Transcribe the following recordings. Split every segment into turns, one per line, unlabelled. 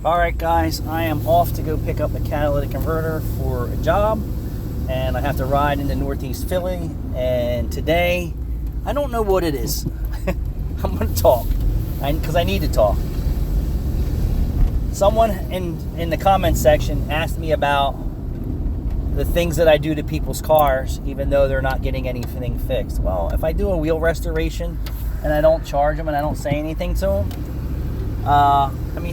Alright guys, I am off to go pick up a catalytic converter for a job, and I have to ride into Northeast Philly, and today, I don't know what it is. I'm going to talk, because I need to talk. Someone in the comments section asked me about the things that I do to people's cars, even though they're not getting anything fixed. Well, if I do a wheel restoration, and I don't charge them, and I don't say anything to them,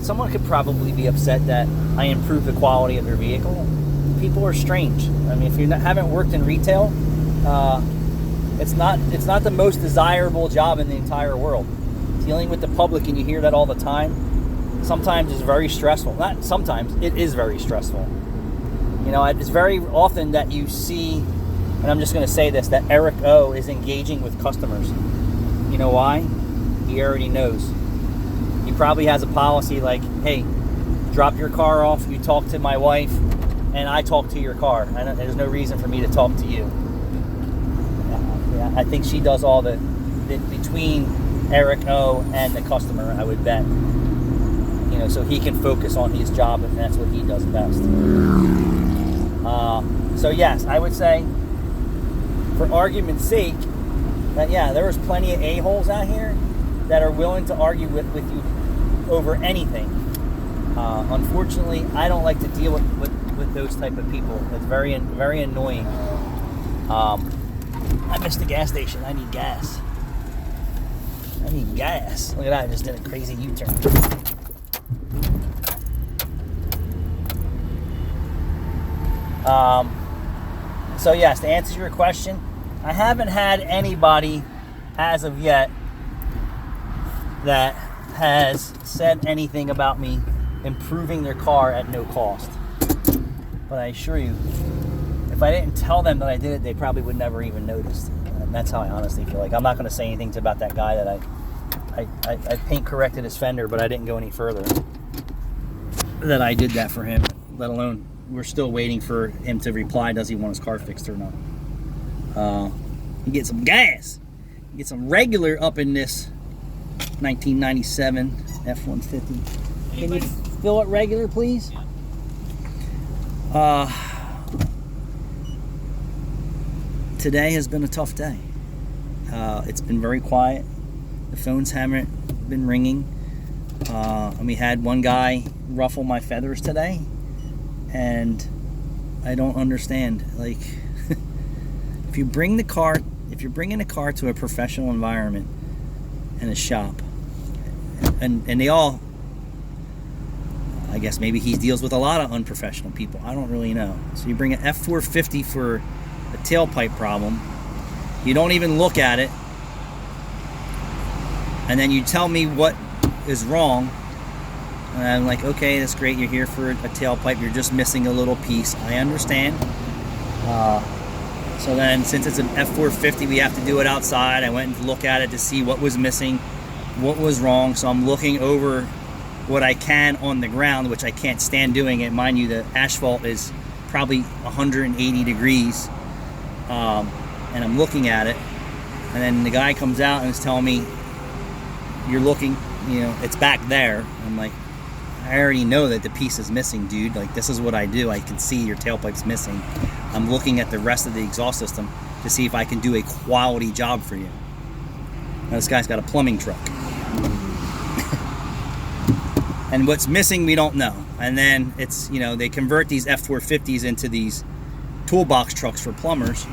someone could probably be upset that I improve the quality of their vehicle. People are strange. If you haven't worked in retail, it's not the most desirable job in the entire world. Dealing with the public, and you hear that all the time, sometimes is very stressful. Not sometimes, it is very stressful. It's very often that you see, and I'm just going to say this, that Eric O is engaging with customers. You know why? He already knows. He probably has a policy like, hey, drop your car off, you talk to my wife, and I talk to your car. There's no reason for me to talk to you. I think she does all the between Eric O and the customer, I would bet. So he can focus on his job, and that's what he does best. So yes, I would say, for argument's sake, that there's plenty of a-holes out here that are willing to argue with you over anything. Unfortunately, I don't like to deal with those type of people. It's very annoying. I missed the gas station. I need gas. Look at that, I just did a crazy U-turn. So yes, to answer your question, I haven't had anybody as of yet that has said anything about me improving their car at no cost. But I assure you, if I didn't tell them that I did it, they probably would never even notice. And that's how I honestly feel. Like, I'm not going to say anything about that guy that I paint corrected his fender, but I didn't go any further. That I did that for him, let alone we're still waiting for him to reply, does he want his car fixed or not. You get some gas. You get some regular up in this 1997 F-150. Can you fill it regular, please? Today has been a tough day. It's been very quiet. The phones haven't been ringing. And we had one guy ruffle my feathers today, and I don't understand. Like, if you're bringing a car to a professional environment and a shop, and they all, I guess maybe he deals with a lot of unprofessional people. I don't really know. So you bring an F450 for a tailpipe problem. You don't even look at it. And then you tell me what is wrong. And I'm like, okay, that's great. You're here for a tailpipe. You're just missing a little piece. I understand. So then, since it's an F450, we have to do it outside. I went and looked at it to see what was missing, what was wrong. So I'm looking over what I can on the ground, which I can't stand doing it. Mind you, the asphalt is probably 180 degrees. And I'm looking at it. And then the guy comes out and is telling me, you're looking, it's back there. I'm like, I already know that the piece is missing, dude. Like, this is what I do. I can see your tailpipe's missing. I'm looking at the rest of the exhaust system to see if I can do a quality job for you. Now, this guy's got a plumbing truck. And what's missing, we don't know. And then it's, they convert these F450s into these toolbox trucks for plumbers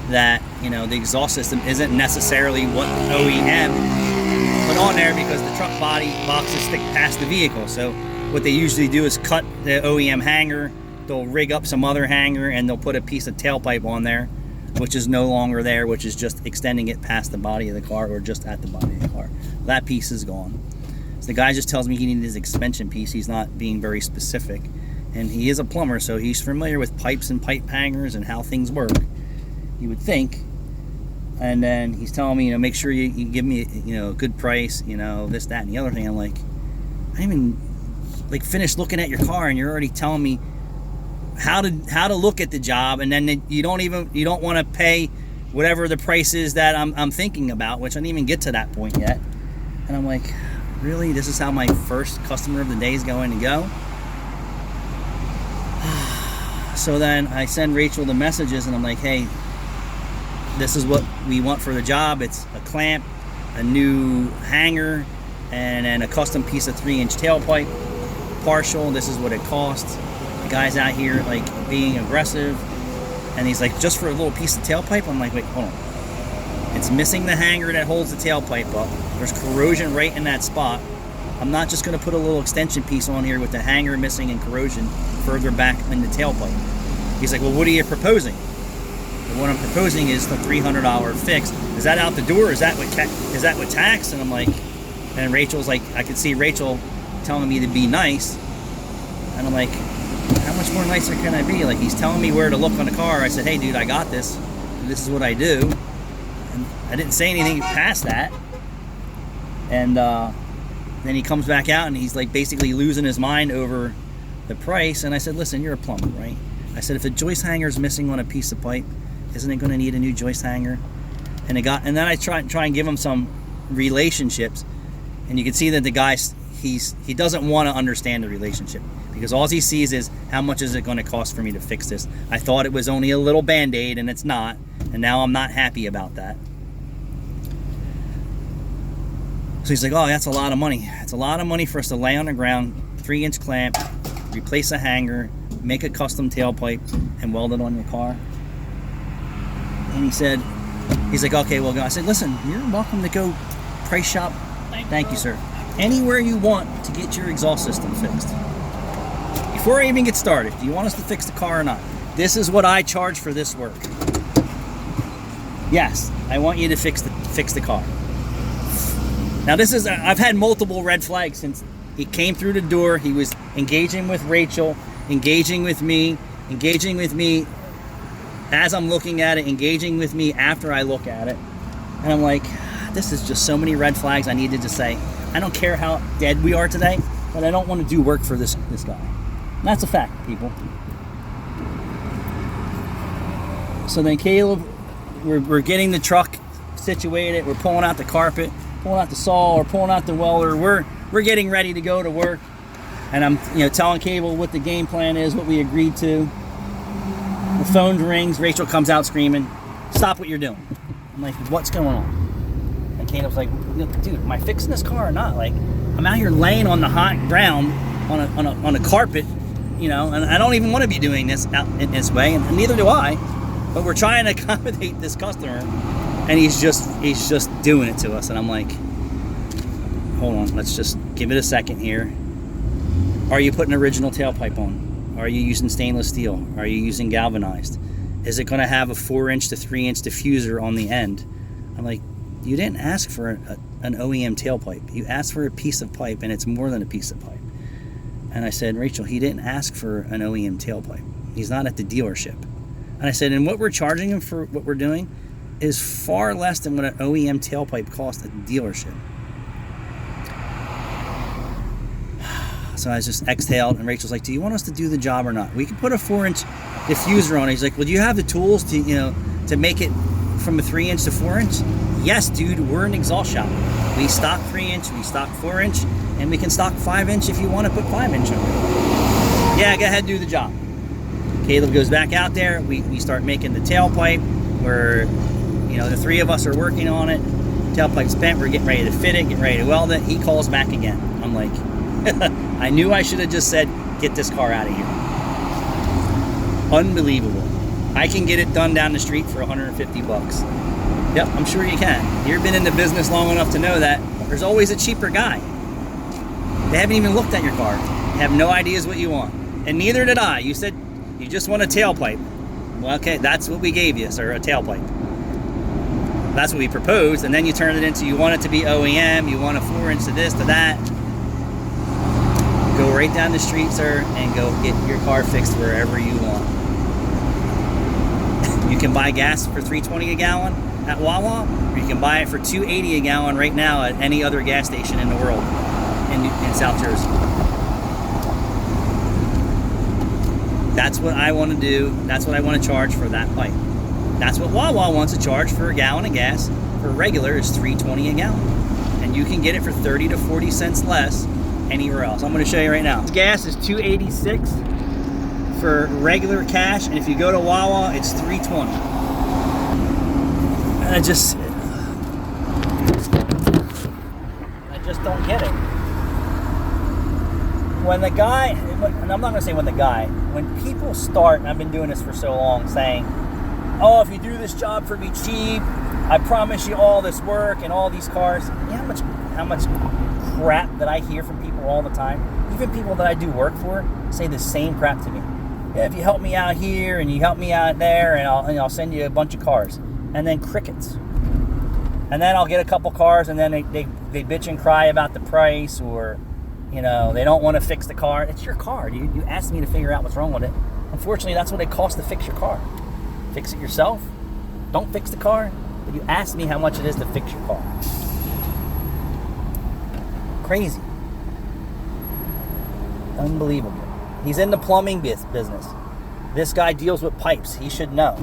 that, the exhaust system isn't necessarily what OEM put on there, because the truck body boxes stick past the vehicle. So what they usually do is cut the OEM hanger, they'll rig up some other hanger, and they'll put a piece of tailpipe on there, which is no longer there, which is just extending it past the body of the car, or just at the body of the car. That piece is gone. So the guy just tells me he needed his suspension piece. He's not being very specific. And he is a plumber, so he's familiar with pipes and pipe hangers and how things work, you would think. And then he's telling me, make sure you give me, a good price, this, that, and the other thing. I'm like, I didn't even finish looking at your car, and you're already telling me how to look at the job, and then you don't want to pay whatever the price is that I'm thinking about, which I didn't even get to that point yet. And I'm like, really? This is how my first customer of the day is going to go? So then I send Rachel the messages and I'm like, hey, this is what we want for the job. It's a clamp, a new hanger, and then a custom piece of 3-inch tailpipe, partial. This is what it costs. The guy's out here like being aggressive, and he's like, just for a little piece of tailpipe? I'm like, wait, hold on. It's missing the hanger that holds the tailpipe up. There's corrosion right in that spot. I'm not just going to put a little extension piece on here with the hanger missing and corrosion further back in the tailpipe. He's like, well, what are you proposing? And what I'm proposing is the $300 fix. Is that out the door? Is that with tax? And I'm like, and Rachel's like, I could see Rachel telling me to be nice. And I'm like, how much more nicer can I be? Like, he's telling me where to look on the car. I said, hey, dude, I got this. This is what I do. And I didn't say anything past that. And then he comes back out and he's like basically losing his mind over the price. And I said, listen, you're a plumber, right? I said, if a joist hanger is missing on a piece of pipe, isn't it going to need a new joist hanger? And then I try and give him some relationships, and you can see that the guy, he doesn't want to understand the relationship, because all he sees is, how much is it going to cost for me to fix this? I thought it was only a little band-aid, and it's not, and now I'm not happy about that. So he's like, oh, that's a lot of money. It's a lot of money for us to lay on the ground, 3-inch clamp, replace a hanger, make a custom tailpipe, and weld it on your car. And he's like, okay, well, I said, listen, you're welcome to go price shop. Thank you, sir. Anywhere you want to get your exhaust system fixed. Before I even get started, do you want us to fix the car or not? This is what I charge for this work. Yes, I want you to fix the car. Now I've had multiple red flags since he came through the door. He was engaging with Rachel, engaging with me as I'm looking at it, engaging with me after I look at it. And I'm like, this is just so many red flags I needed to say. I don't care how dead we are today, but I don't want to do work for this guy. And that's a fact, people. So then Caleb, we're getting the truck situated. We're pulling out the carpet, pulling out the saw, or pulling out the welder. We're getting ready to go to work. And I'm telling Caleb what the game plan is, what we agreed to. The phone rings. Rachel comes out screaming, stop what you're doing. I'm like, what's going on? And Caleb's like, dude, am I fixing this car or not? Like, I'm out here laying on the hot ground on a carpet, and I don't even want to be doing this out in this way, and neither do I. But we're trying to accommodate this customer, and he's just doing it to us. And I'm like, hold on, let's just give it a second here. Are you putting original tailpipe on? Are you using stainless steel? Are you using galvanized? Is it going to have a 4-inch to 3-inch diffuser on the end? I'm like, you didn't ask for an OEM tailpipe. You asked for a piece of pipe, and it's more than a piece of pipe. And I said, Rachel, he didn't ask for an OEM tailpipe. He's not at the dealership. And I said, and what we're charging him for what we're doing is far less than what an OEM tailpipe costs at the dealership. So I just exhaled, and Rachel's like, do you want us to do the job or not? We can put a 4-inch diffuser on it. He's like, well, do you have the tools to make it from a 3-inch to 4-inch? Yes, dude, we're an exhaust shop. We stock 3-inch, we stock 4-inch, and we can stock 5-inch if you want to put 5-inch on it. Yeah, go ahead, do the job. Caleb goes back out there. We start making the tailpipe. The 3 of us are working on it. Tailpipe's bent. We're getting ready to fit it, getting ready to weld it. He calls back again. I'm like, I knew I should have just said, get this car out of here. Unbelievable. I can get it done down the street for $150. Yep, I'm sure you can. You've been in the business long enough to know that there's always a cheaper guy. They haven't even looked at your car. They have no ideas what you want. And neither did I. You said you just want a tailpipe. Well, okay, that's what we gave you, sir, a tailpipe. That's what we proposed, and then you turned it into, you want it to be OEM, you want a 4-inch to this, to that. Go right down the street, sir, and go get your car fixed wherever you want. You can buy gas for $3.20 a gallon at Wawa, or you can buy it for $2.80 a gallon right now at any other gas station in the world in South Jersey. That's what I want to do. That's what I want to charge for that pipe. That's what Wawa wants to charge for a gallon of gas. For regular, is $3.20 a gallon. And and you can get it for 30 to 40 cents less anywhere else. I'm going to show you right now. Gas is $2.86 for regular cash, and if you go to Wawa, it's $3.20. And I just don't get it. When the guy, and I'm not going to say when the guy, when people start, and I've been doing this for so long, saying, oh, if you do this job for me cheap, I promise you all this work and all these cars. You know how much crap that I hear from people all the time? Even people that I do work for say the same crap to me. Yeah, if you help me out here and you help me out there, and I'll send you a bunch of cars. And then crickets. And then I'll get a couple cars, and then they bitch and cry about the price, or, you know, they don't want to fix the car. It's your car. You asked me to figure out what's wrong with it. Unfortunately, that's what it costs to fix your car. Fix it yourself. Don't fix the car. But you asked me how much it is to fix your car. Crazy. Unbelievable. He's in the plumbing business. This guy deals with pipes. He should know.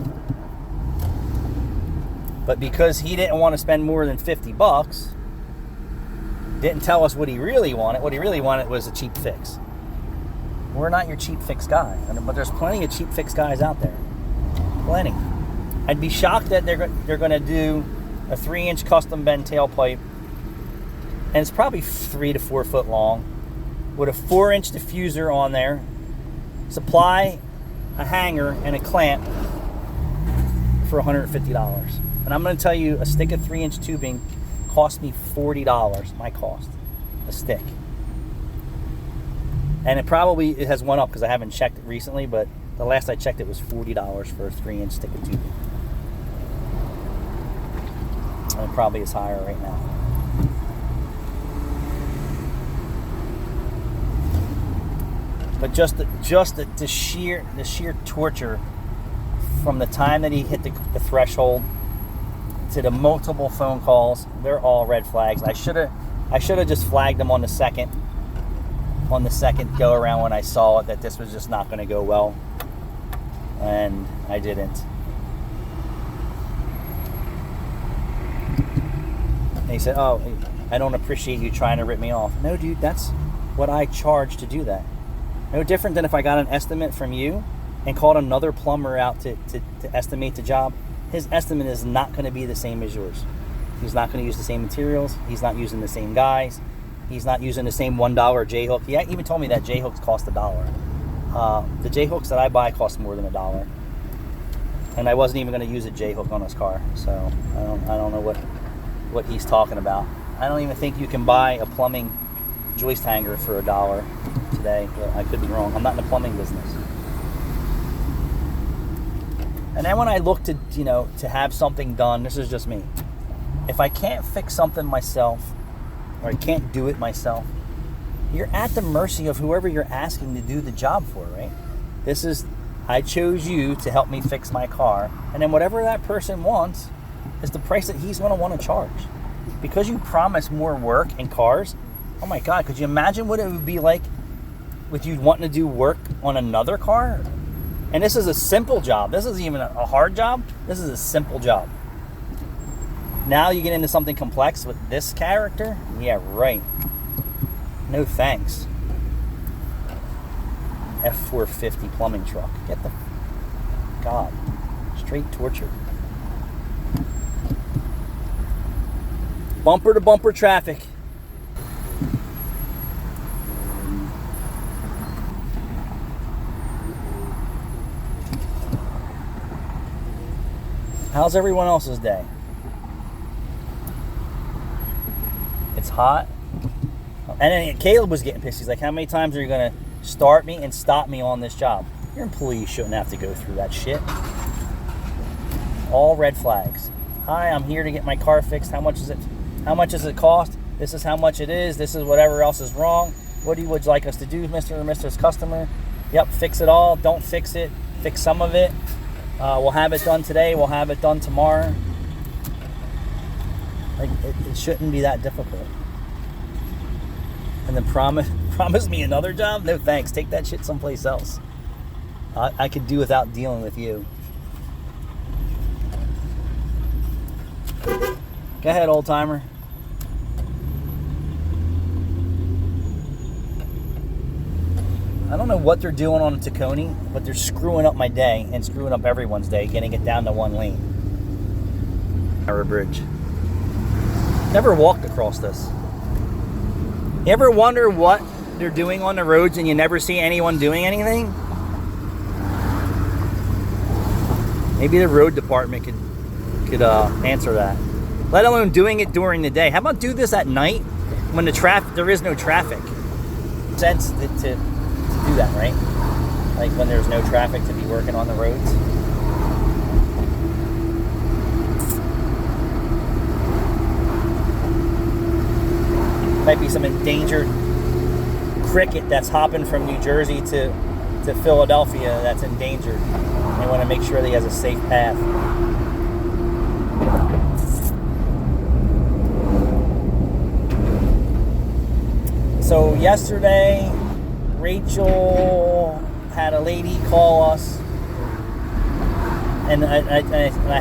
But because he didn't want to spend more than $50, didn't tell us what he really wanted. What he really wanted was a cheap fix. We're not your cheap fix guy. But there's plenty of cheap fix guys out there. Plenty. I'd be shocked that they're going to do a 3-inch custom bend tailpipe, and it's probably 3 to 4 foot long, with a 4-inch diffuser on there, supply a hanger and a clamp for $150. And I'm going to tell you, a stick of 3-inch tubing cost me $40, my cost, a stick. And it has went up because I haven't checked it recently, but the last I checked it was $40 for a 3-inch stick of tubing. And it probably is higher right now. But just the sheer torture from the time that he hit the threshold to the multiple phone calls, they're all red flags. I should have just flagged them on the second go around when I saw it, that this was just not going to go well, and I didn't. And he said, "Oh, I don't appreciate you trying to rip me off." No, dude, that's what I charge to do that. No different than if I got an estimate from you and called another plumber out to estimate the job. His estimate is not going to be the same as yours. He's not going to use the same materials. He's not using the same guys. He's not using the same $1 J-hook. He even told me that J-hooks cost $1. The J-hooks that I buy cost more than $1. And I wasn't even going to use a J-hook on his car. So I don't know what he's talking about. I don't even think you can buy a plumbing joist hanger for $1 today. I could be wrong. I'm not in the plumbing business. And then when I look to have something done, this is just me. If I can't fix something myself, or I can't do it myself, you're at the mercy of whoever you're asking to do the job for, right? I chose you to help me fix my car, and then whatever that person wants is the price that he's going to want to charge. Because you promise more work in cars, oh my God, could you imagine what it would be like with you wanting to do work on another car? And this is a simple job. This isn't even a hard job. This is a simple job. Now you get into something complex with this character? Yeah, right. No thanks. F450 plumbing truck. Get the... God. Straight torture. Bumper to bumper traffic. How's everyone else's day? It's hot. And then Caleb was getting pissed. He's like, how many times are you going to start me and stop me on this job? Your employees shouldn't have to go through that shit. All red flags. Hi, I'm here to get my car fixed. How much is it? How much does it cost? This is how much it is. This is whatever else is wrong. What would you like us to do, Mr. or Mrs. Customer? Yep, fix it all. Don't fix it. Fix some of it. We'll have it done today. We'll have it done tomorrow. Like, it shouldn't be that difficult. And then promise me another job? No thanks. Take that shit someplace else. I could do without dealing with you. Go ahead, old timer. I don't know what they're doing on Tacony, but they're screwing up my day and screwing up everyone's day, getting it down to one lane. Our bridge. Never walked across this. You ever wonder what they're doing on the roads and you never see anyone doing anything? Maybe the road department could answer that. Let alone doing it during the day. How about do this at night when there is no traffic? Sense to do that, right? Like when there's no traffic to be working on the roads. Might be some endangered cricket that's hopping from New Jersey to Philadelphia that's endangered. They want to make sure that he has a safe path. So yesterday, Rachel had a lady call us, and I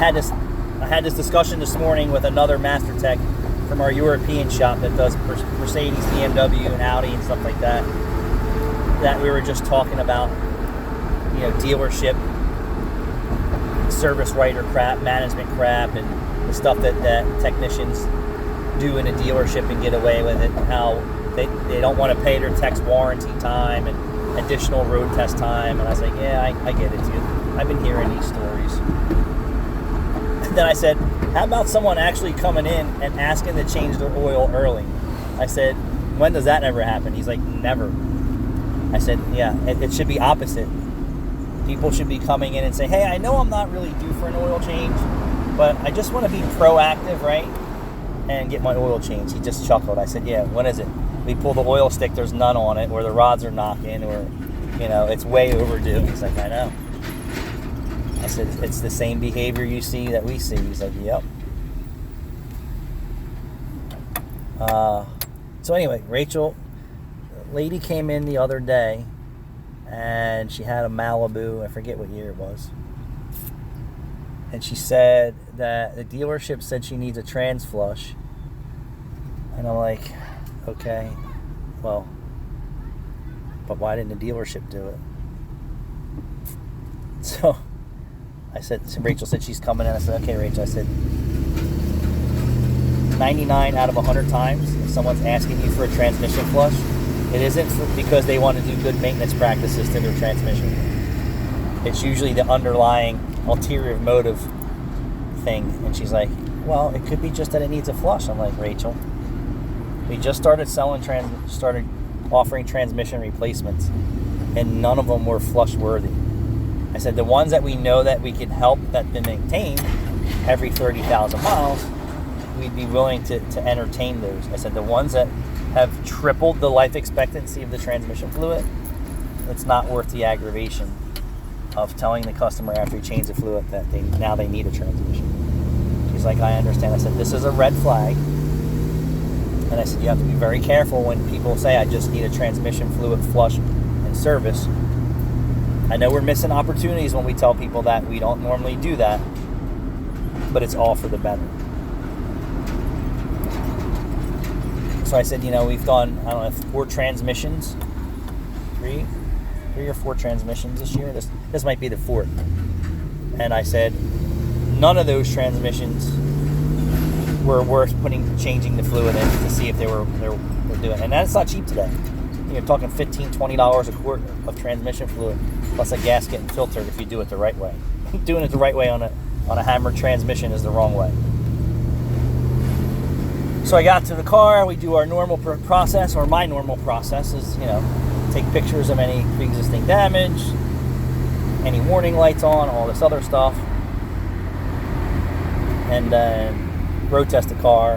had this discussion this morning with another master tech from our European shop that does Mercedes, BMW, and Audi and stuff like that. That we were just talking about, dealership service writer crap, management crap, and the stuff that technicians do in a dealership and get away with it. How they don't want to pay their tech's warranty time and additional road test time. And I was like, yeah, I get it, dude. I've been hearing these stories. And then I said, how about someone actually coming in and asking to change their oil early? I said, when does that ever happen? He's like, never. I said, yeah, it should be opposite. People should be coming in and say, hey, I know I'm not really due for an oil change, but I just want to be proactive, right? And get my oil changed. He just chuckled. I said, yeah, when is it? We pull the oil stick, there's none on it, or the rods are knocking, or, it's way overdue. He's like, I know. I said, it's the same behavior you see that we see. He's like, yep. So anyway, Rachel, lady came in the other day, and she had a Malibu. I forget what year it was. And she said that the dealership said she needs a trans flush. And I'm like, okay, well, but why didn't the dealership do it? So Rachel said she's coming in. I said, okay, Rachel. I said, 99 out of 100 times, if someone's asking you for a transmission flush, it isn't because they want to do good maintenance practices to their transmission. It's usually the underlying ulterior motive thing. And she's like, well, it could be just that it needs a flush. I'm like, Rachel, we just started offering transmission replacements, and none of them were flush worthy. I said the ones that we know that we can help that been maintained every 30,000 miles, we'd be willing to entertain those. I said the ones that have tripled the life expectancy of the transmission fluid, it's not worth the aggravation of telling the customer after you change the fluid that they need a transmission. She's like, I understand. I said, this is a red flag. And I said, you have to be very careful when people say, I just need a transmission fluid flush and service. I know we're missing opportunities when we tell people that. We don't normally do that, but it's all for the better. So I said, we've done, I don't know, 4 transmissions, three or 4 transmissions this year. This might be the 4th. And I said, none of those transmissions were worth changing the fluid in to see if they were doing. And that's not cheap today. You're talking $15, $20 a quart of transmission fluid plus a gasket and filter if you do it the right way. Doing it the right way on a hammered transmission is the wrong way. So I got to the car. We do our normal process, or my normal process is, take pictures of any pre-existing damage, any warning lights on, all this other stuff, and then road test the car,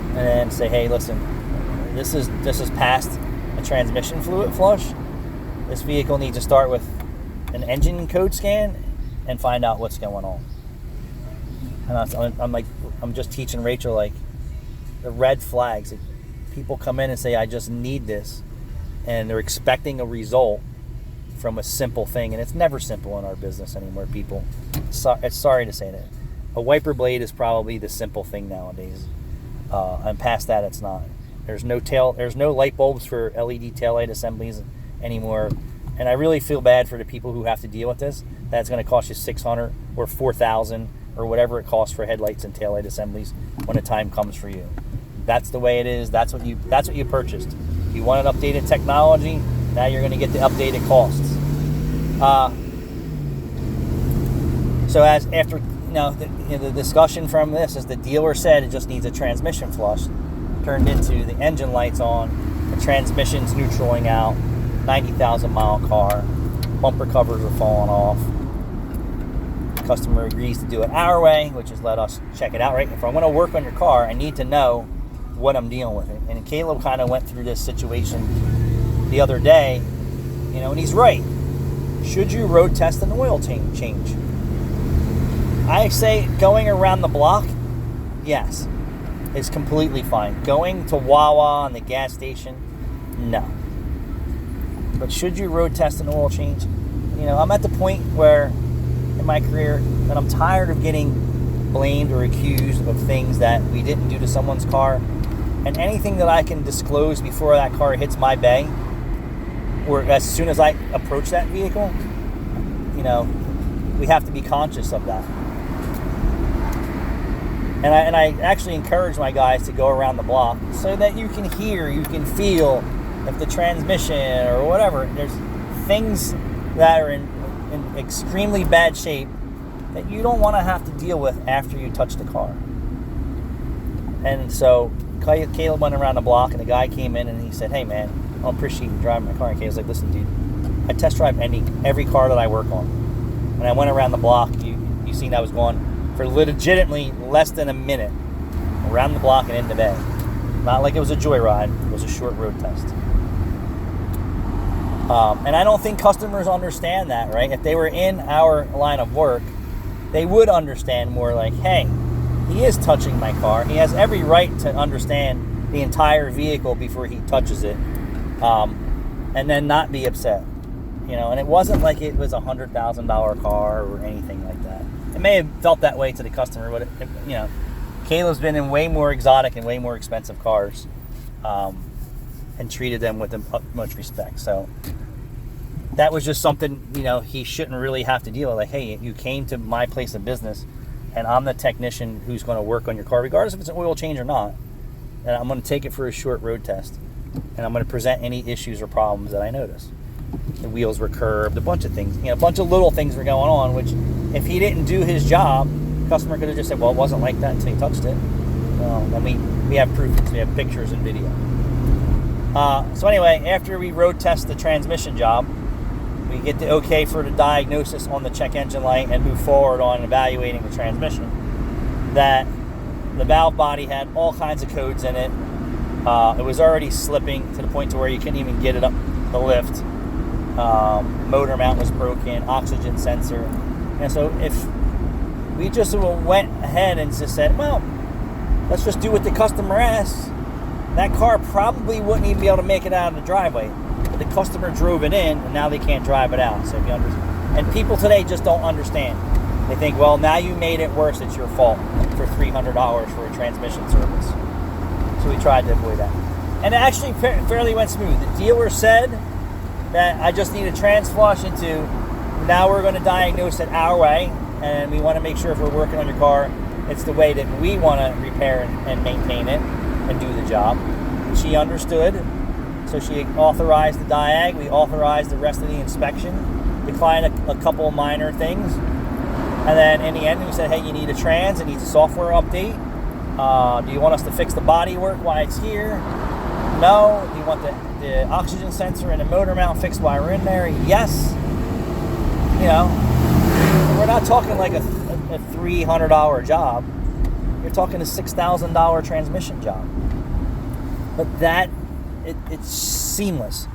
and then say, hey, listen, this is past a transmission fluid flush. This vehicle needs to start with an engine code scan and find out what's going on. And I'm just teaching Rachel, like, the red flags. Like, people come in and say, I just need this, and they're expecting a result from a simple thing, and it's never simple in our business anymore, people. It's sorry to say that. A wiper blade is probably the simple thing nowadays. And past that, it's not. There's no light bulbs for LED taillight assemblies anymore. And I really feel bad for the people who have to deal with this. That's going to cost you $600 or $4,000 or whatever it costs for headlights and taillight assemblies when the time comes for you. That's the way it is. That's what you purchased. If you want an updated technology, now you're going to get the updated costs. So as after the discussion from this is the dealer said it just needs a transmission flush, turned into the engine light's on, the transmission's neutraling out, 90,000 mile car, bumper covers are falling off. The customer agrees to do it our way, which is let us check it out. Right, if I'm going to work on your car, I need to know what I'm dealing with. And Caleb kind of went through this situation the other day, and he's right. Should you road test an oil change? I say going around the block, yes, is completely fine. Going to Wawa and the gas station, no. But should you road test an oil change? I'm at the point where in my career that I'm tired of getting blamed or accused of things that we didn't do to someone's car. And anything that I can disclose before that car hits my bay, or as soon as I approach that vehicle, we have to be conscious of that. And I actually encourage my guys to go around the block so that you can hear, you can feel if the transmission or whatever, there's things that are in extremely bad shape that you don't want to have to deal with after you touch the car. And so Caleb went around the block and the guy came in and he said, "Hey man, I appreciate you driving my car." And Caleb's like, "Listen dude, I test drive every car that I work on." When I went around the block, you seen I was going for legitimately less than a minute around the block and in the bay. Not like it was a joyride, it was a short road test. And I don't think customers understand that, right? If they were in our line of work, they would understand more like, hey, he is touching my car. He has every right to understand the entire vehicle before he touches it, and then not be upset. And it wasn't like it was a $100,000 car or anything like that. It may have felt that way to the customer, but Caleb's been in way more exotic and way more expensive cars, and treated them with utmost respect. So that was just something, he shouldn't really have to deal with. Like, hey, you came to my place of business, and I'm the technician who's going to work on your car, regardless if it's an oil change or not. And I'm going to take it for a short road test, and I'm going to present any issues or problems that I notice. The wheels were curved, a bunch of things, a bunch of little things were going on, which if he didn't do his job, the customer could have just said, well, it wasn't like that until you touched it. We have proof, we have pictures and video. So anyway, after we road test the transmission job, we get the okay for the diagnosis on the check engine light and move forward on evaluating the transmission. That the valve body had all kinds of codes in it. It was already slipping to the point to where you couldn't even get it up the lift. Motor mount was broken, oxygen sensor. And so if we just went ahead and just said, well, let's just do what the customer asks, that car probably wouldn't even be able to make it out of the driveway. But the customer drove it in, and now they can't drive it out. So if you understand, and people today just don't understand. They think, well, now you made it worse, it's your fault for $300 for a transmission service. So we tried to avoid that. And it actually fairly went smooth. The dealer said that I just need a trans flush into, now we're going to diagnose it our way, and we want to make sure if we're working on your car, it's the way that we want to repair and maintain it and do the job. She understood, so she authorized the diag, we authorized the rest of the inspection, declined a couple of minor things, and then in the end we said, hey, you need a trans, it needs a software update. Do you want us to fix the body work while it's here? No. Do you want the oxygen sensor and the motor mount fixed while we're in there? Yes. We're not talking like a $300 job. You're talking a $6,000 transmission job. But that, it's seamless.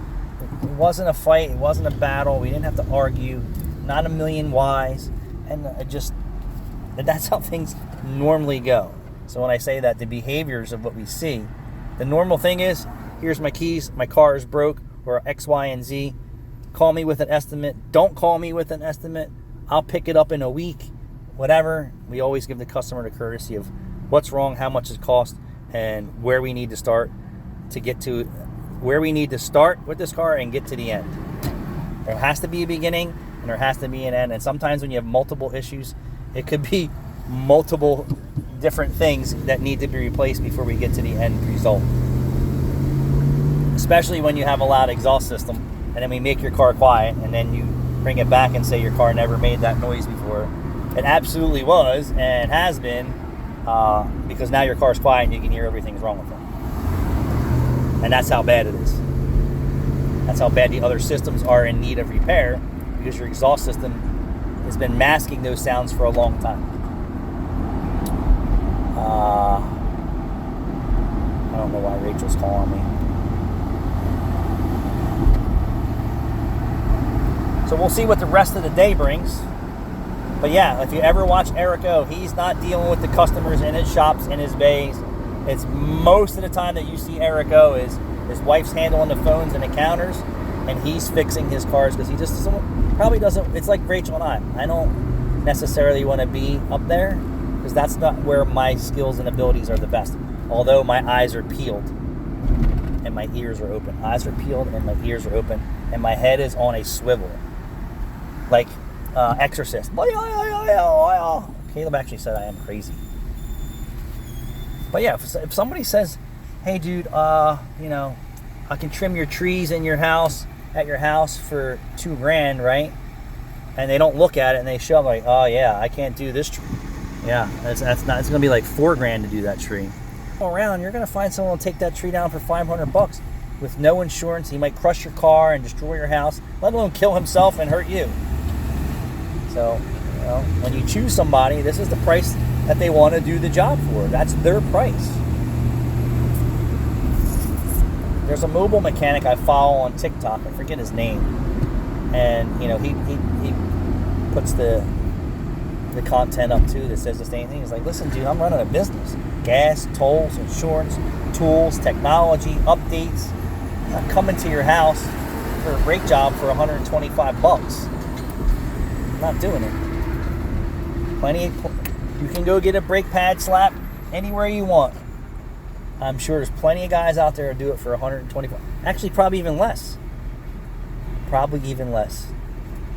It wasn't a fight. It wasn't a battle. We didn't have to argue. Not a million whys. And that's how things normally go. So when I say that, the behaviors of what we see, the normal thing is, here's my keys, my car is broke, or X, Y, and Z. Call me with an estimate. Don't call me with an estimate. I'll pick it up in a week, whatever. We always give the customer the courtesy of what's wrong, how much it costs, and where we need to start to get to where we need to start with this car and get to the end. There has to be a beginning and there has to be an end. And sometimes when you have multiple issues, it could be multiple different things that need to be replaced before we get to the end result. Especially when you have a loud exhaust system and then we make your car quiet and then you bring it back and say your car never made that noise before. It absolutely was and has been, because now your car's quiet and you can hear everything's wrong with it. And that's how bad it is. That's how bad the other systems are in need of repair, because your exhaust system has been masking those sounds for a long time. I don't know why Rachel's calling me. So we'll see what the rest of the day brings. But yeah, if you ever watch Eric O, he's not dealing with the customers in his shops, in his bays. It's most of the time that you see Eric O is his wife's handling the phones and the counters, and he's fixing his cars because he just probably doesn't. It's like Rachel and I don't necessarily want to be up there because that's not where my skills and abilities are the best. Although my eyes are peeled and my ears are open. Eyes are peeled and my ears are open, and my head is on a swivel. Like Exorcist. Caleb actually said I am crazy. But yeah, if somebody says, hey dude, I can trim your trees in your house, at your house for $2,000, right? And they don't look at it and they show up like, oh yeah, I can't do this tree. Yeah, it's gonna be like $4,000 to do that tree. Around, you're gonna find someone to take that tree down for $500 with no insurance. He might crush your car and destroy your house, let alone kill himself and hurt you. So, when you choose somebody, this is the price that they want to do the job for. That's their price. There's a mobile mechanic I follow on TikTok. I forget his name, and he puts the content up too that says the same thing. He's like, listen, dude, I'm running a business. Gas, tolls, insurance, tools, technology, updates. I'm not coming to your house for a brake job for $125. I'm not doing it. You can go get a brake pad slap anywhere you want. I'm sure there's plenty of guys out there who do it for $125. Actually, probably even less.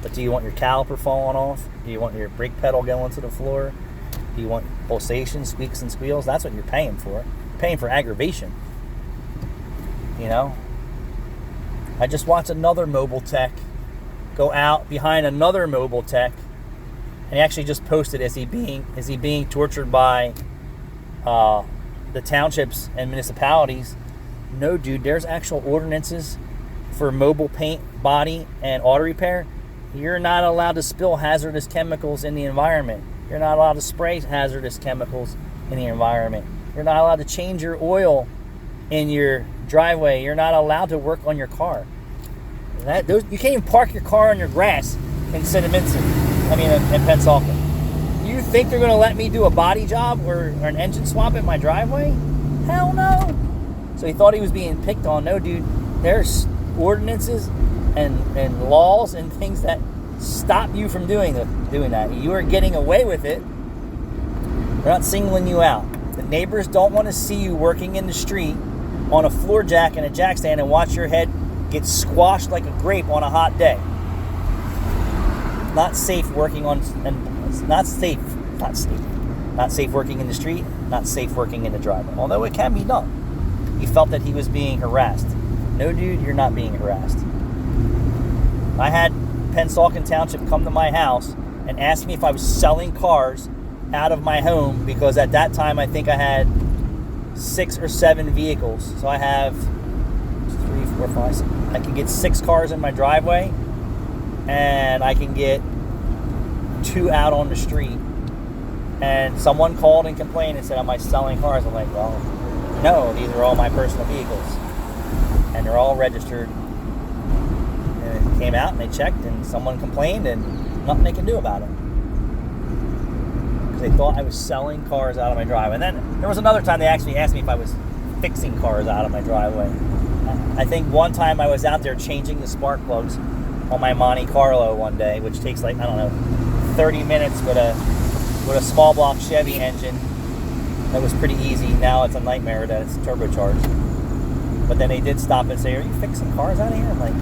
But do you want your caliper falling off? Do you want your brake pedal going to the floor? Do you want pulsations, squeaks, and squeals? That's what you're paying for. You're paying for aggravation. I just watched another mobile tech go out behind another mobile tech, and he actually just posted, is he being tortured by the townships and municipalities? No, dude, there's actual ordinances for mobile paint, body, and auto repair. You're not allowed to spill hazardous chemicals in the environment. You're not allowed to spray hazardous chemicals in the environment. You're not allowed to change your oil in your driveway. You're not allowed to work on your car. You can't even park your car on your grass in Cinnaminson. In Pensacola. You think they're going to let me do a body job or an engine swap in my driveway? Hell no. So he thought he was being picked on. No, dude. There's ordinances and laws and things that stop you from doing that. You are getting away with it. They're not singling you out. The neighbors don't want to see you working in the street on a floor jack and a jack stand and watch your head get squashed like a grape on a hot day. Not safe working not safe working in the street, not safe working in the driveway. Although it can be done. He felt that he was being harassed. No, dude, you're not being harassed. I had Pensacola Township come to my house and ask me if I was selling cars out of my home, because at that time I think I had 6 or 7 vehicles. So I have 3, 4, 5, 6. I can get 6 cars in my driveway, and I can get 2 out on the street. And someone called and complained and said, am I selling cars? I'm like, well, no, these are all my personal vehicles. And they're all registered. And it came out and they checked, and someone complained, and nothing they can do about it. Because they thought I was selling cars out of my driveway. And then there was another time they actually asked me if I was fixing cars out of my driveway. I think one time I was out there changing the spark plugs on my Monte Carlo one day, which takes 30 minutes with a small block Chevy engine. That was pretty easy. Now it's a nightmare that it's turbocharged. But then they did stop and say, "Are you fixing cars out here?" I'm like,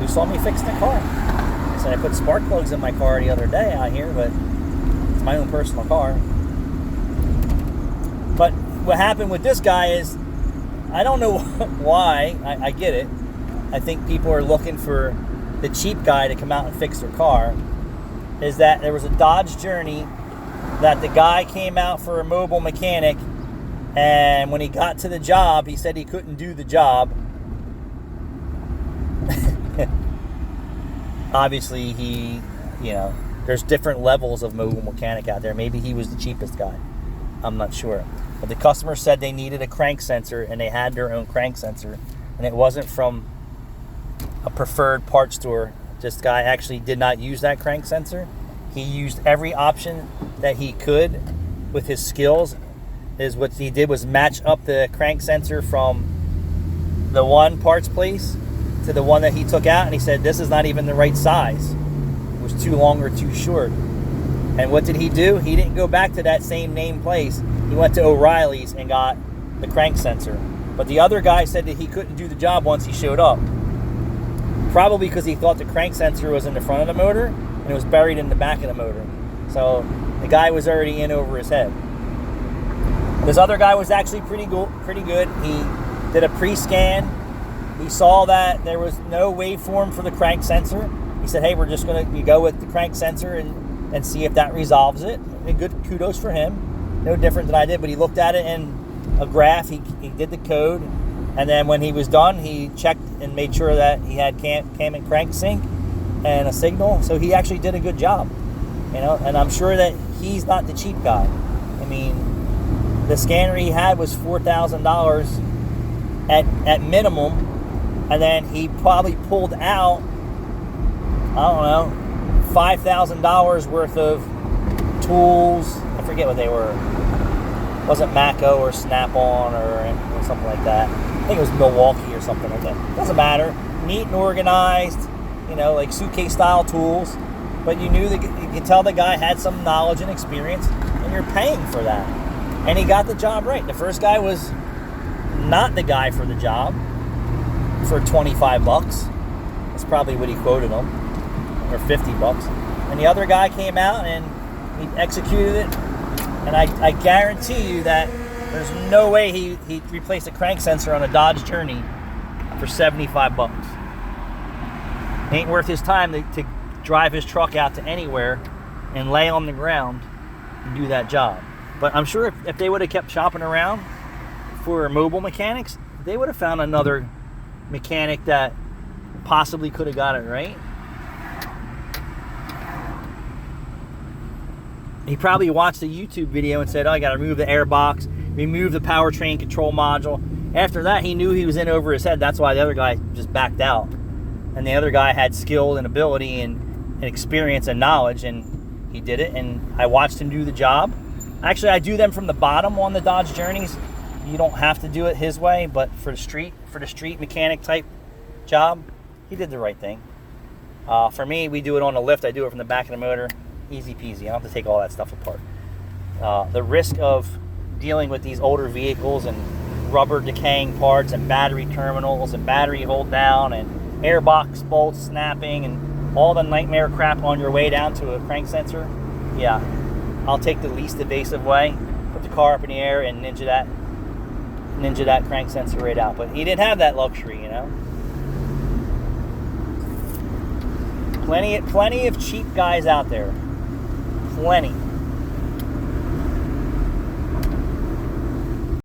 "Who saw me fixing a car?" I said, "I put spark plugs in my car the other day out here, but it's my own personal car." But what happened with this guy is, I don't know why. I get it. I think people are looking for the cheap guy to come out and fix their car. Is that there was a Dodge Journey that the guy came out for a mobile mechanic, and when he got to the job, he said he couldn't do the job. Obviously, there's different levels of mobile mechanic out there. Maybe he was the cheapest guy. I'm not sure. But the customer said they needed a crank sensor, and they had their own crank sensor, and it wasn't from a preferred parts store. This guy actually did not use that crank sensor. He used every option that he could with his skills. What he did was match up the crank sensor from the one parts place to the one that he took out, and he said this is not even the right size. It was too long or too short. And what did he do? He didn't go back to that same name place. He went to O'Reilly's and got the crank sensor. But the other guy said that he couldn't do the job once he showed up. Probably because he thought the crank sensor was in the front of the motor and it was buried in the back of the motor. So the guy was already in over his head. This other guy was actually pretty good. He did a pre-scan. He saw that there was no waveform for the crank sensor. He said, "Hey, we're just going to go with the crank sensor and see if that resolves it." And good kudos for him. No different than I did, but he looked at it in a graph. He did the code, and then when he was done, he checked and made sure that he had cam and crank sync and a signal. So he actually did a good job, and I'm sure that he's not the cheap guy. I mean, the scanner he had was $4,000 at minimum, and then he probably pulled out, I don't know, $5,000 worth of tools. I forget what they were. It wasn't Mako or Snap-on or something like that. I think it was Milwaukee or something like that. Doesn't matter. Neat and organized, like suitcase style tools. But you could tell the guy had some knowledge and experience, and you're paying for that. And he got the job right. The first guy was not the guy for the job for $25. That's probably what he quoted him, or $50. And the other guy came out and he executed it. And I guarantee you that there's no way he replaced a crank sensor on a Dodge Journey for $75. It ain't worth his time to drive his truck out to anywhere and lay on the ground and do that job. But I'm sure if they would have kept shopping around for mobile mechanics, they would have found another mechanic that possibly could have got it right. He probably watched a YouTube video and said, "Oh, I got to remove the airbox, remove the powertrain control module." After that, he knew he was in over his head. That's why the other guy just backed out. And the other guy had skill and ability and experience and knowledge, and he did it. And I watched him do the job. Actually, I do them from the bottom on the Dodge Journeys. You don't have to do it his way, but for the street mechanic type job, he did the right thing. For me, we do it on the lift. I do it from the back of the motor. Easy peasy. I don't have to take all that stuff apart. The risk of dealing with these older vehicles and rubber decaying parts and battery terminals and battery hold down and airbox bolts snapping and all the nightmare crap on your way down to a crank sensor, yeah, I'll take the least invasive way, put the car up in the air and ninja that crank sensor right out. But he didn't have that luxury, Plenty of cheap guys out there. Plenty.